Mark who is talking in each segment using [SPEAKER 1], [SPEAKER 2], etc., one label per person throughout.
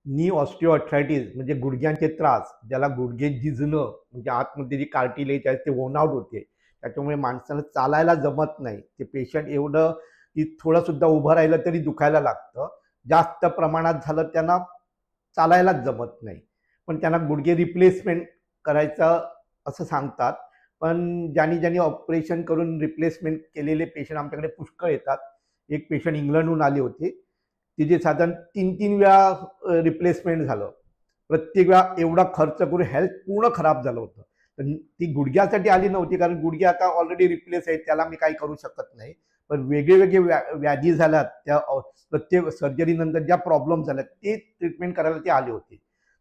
[SPEAKER 1] नी ऑस्टिओआर्थरायटिस म्हणजे गुडघ्यांचे त्रास, ज्याला गुडघे झिजणं म्हणजे आतमध्ये जी कार्टिलेज आहे ते वोन आउट होते. त्याच्यामुळे माणसाला चालायला जमत नाही. ते पेशंट एवढं की थोडं सुद्धा उभं राहिलं तरी दुखायला लागतं. जास्त प्रमाणात झालं त्यांना चालायलाच जमत नाही. पण त्यांना गुडघे रिप्लेसमेंट करायचं असं सांगतात. पण ज्यांनी ऑपरेशन करून रिप्लेसमेंट केलेले पेशंट आमच्याकडे पुष्कळ येतात. एक पेशंट इंग्लंडहून आले होते. तिचे साधारण 3-3 वेळा रिप्लेसमेंट झालं. प्रत्येक वेळा एवढा खर्च करून हेल्थ पूर्ण खराब झालं होतं. तर ती गुडघ्यासाठी आली नव्हती, कारण गुडघे आता ऑलरेडी रिप्लेस आहेत, त्याला मी काही करू शकत नाही. पण वेगळे व्याधी झाल्यात त्या प्रत्येक सर्जरीनंतर ज्या प्रॉब्लेम झाल्यात ते ट्रीटमेंट करायला ते आले होते.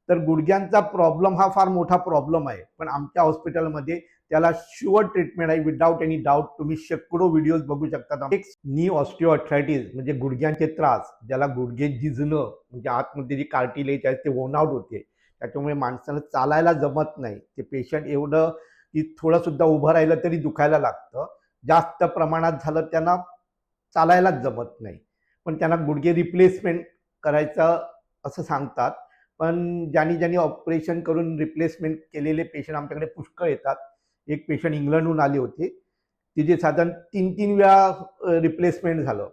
[SPEAKER 1] तर गुडघ्यांचा प्रॉब्लेम हा फार मोठा प्रॉब्लेम आहे. पण आमच्या हॉस्पिटलमध्ये त्याला शुअर ट्रीटमेंट आहे विदाऊट एनी डाऊट. तुम्ही शेकडो व्हिडिओज बघू शकता. एक नी ऑस्टिओआर्थरायटिस म्हणजे गुडघ्यांचे त्रास, ज्याला गुडघे झिजणं म्हणजे आतमध्ये जी कार्टिलेज आहे ते वोन आउट होते. त्याच्यामुळे माणसाला चालायला जमत नाही. ते पेशंट एवढं की थोडं सुद्धा उभं राहिलं तरी दुखायला लागतं. जास्त प्रमाणात झालं त्यांना चालायलाच जमत नाही. पण त्यांना गुडघे रिप्लेसमेंट करायचं असं सांगतात. पण ज्यांनी ऑपरेशन करून रिप्लेसमेंट केलेले पेशंट आमच्याकडे पुष्कळ येतात. एक पेशंट इंग्लंडहून आले होते. तिचे साधारण 3-3 वेळा रिप्लेसमेंट झालं.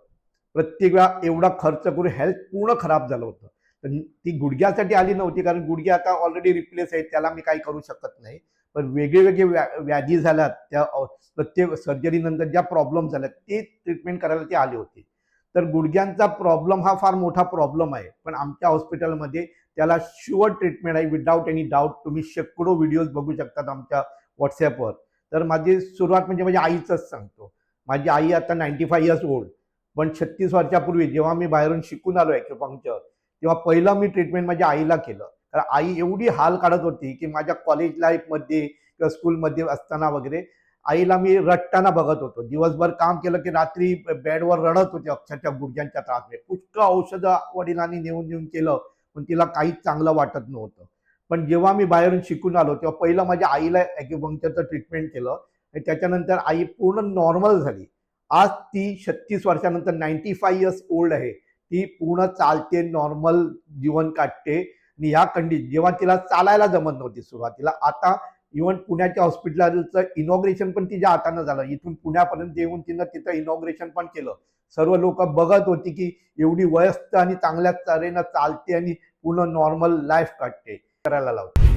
[SPEAKER 1] प्रत्येक वेळा एवढा खर्च करून हेल्थ पूर्ण खराब झालं होतं. तर ती गुडघ्यासाठी आली नव्हती, कारण गुडघे आता ऑलरेडी रिप्लेस आहेत, त्याला मी काही करू शकत नाही. पण वेगळे व्याधी झाल्यात त्या प्रत्येक सर्जरीनंतर ज्या प्रॉब्लेम झाल्यात ते ट्रीटमेंट करायला ते आले होते. तर गुडघ्यांचा प्रॉब्लेम हा फार मोठा प्रॉब्लेम आहे. पण आमच्या हॉस्पिटलमध्ये त्याला शुअर ट्रीटमेंट आहे विदाऊट एनी डाऊट. तुम्ही शेकडो व्हिडिओज बघू शकतात आमच्या WhatsAppवर. तर माझी सुरुवात म्हणजे माझ्या आईचंच सांगतो. माझी आई आता 95 इयर्स ओल्ड. पण 36 वर्षापूर्वी जेव्हा मी बाहेरून शिकून आलो ॲक्युपंक्चर, तेव्हा पहिलं मी ट्रीटमेंट माझ्या आईला केलं. कारण आई एवढी हाल काढत होती की माझ्या कॉलेज लाईफमध्ये किंवा स्कूलमध्ये असताना वगैरे आईला मी रडताना बघत होतो. दिवसभर काम केलं की रात्री बेडवर रडत होते अक्षरशः गुडघ्यांच्या त्रासने. पुष्कळ औषधं वडिलांनी नेऊन केलं, पण तिला काहीच चांगलं वाटत नव्हतं. पण जेव्हा मी बाहेरून शिकून आलो तेव्हा पहिलं माझ्या आईला ॲक्युपंक्चरचं ट्रीटमेंट केलं आणि त्याच्यानंतर आई पूर्ण नॉर्मल झाली. आज ती 36 वर्षानंतर 95 इयर्स ओल्ड आहे. ती पूर्ण चालते, नॉर्मल जीवन काढते. आणि ह्या जेव्हा तिला चालायला जमत नव्हती सुरुवातीला, आता इव्हन पुण्याच्या हॉस्पिटलचं इनॉग्रेशन पण तिच्या हातानं झालं. इथून पुण्यापर्यंत येऊन तिनं तिथं इनॉग्रेशन पण केलं. सर्व लोक बघत होती की एवढी वयस्क आणि चांगल्या तऱ्हेनं चालते आणि पूर्ण नॉर्मल लाईफ काढते. करायला लावते.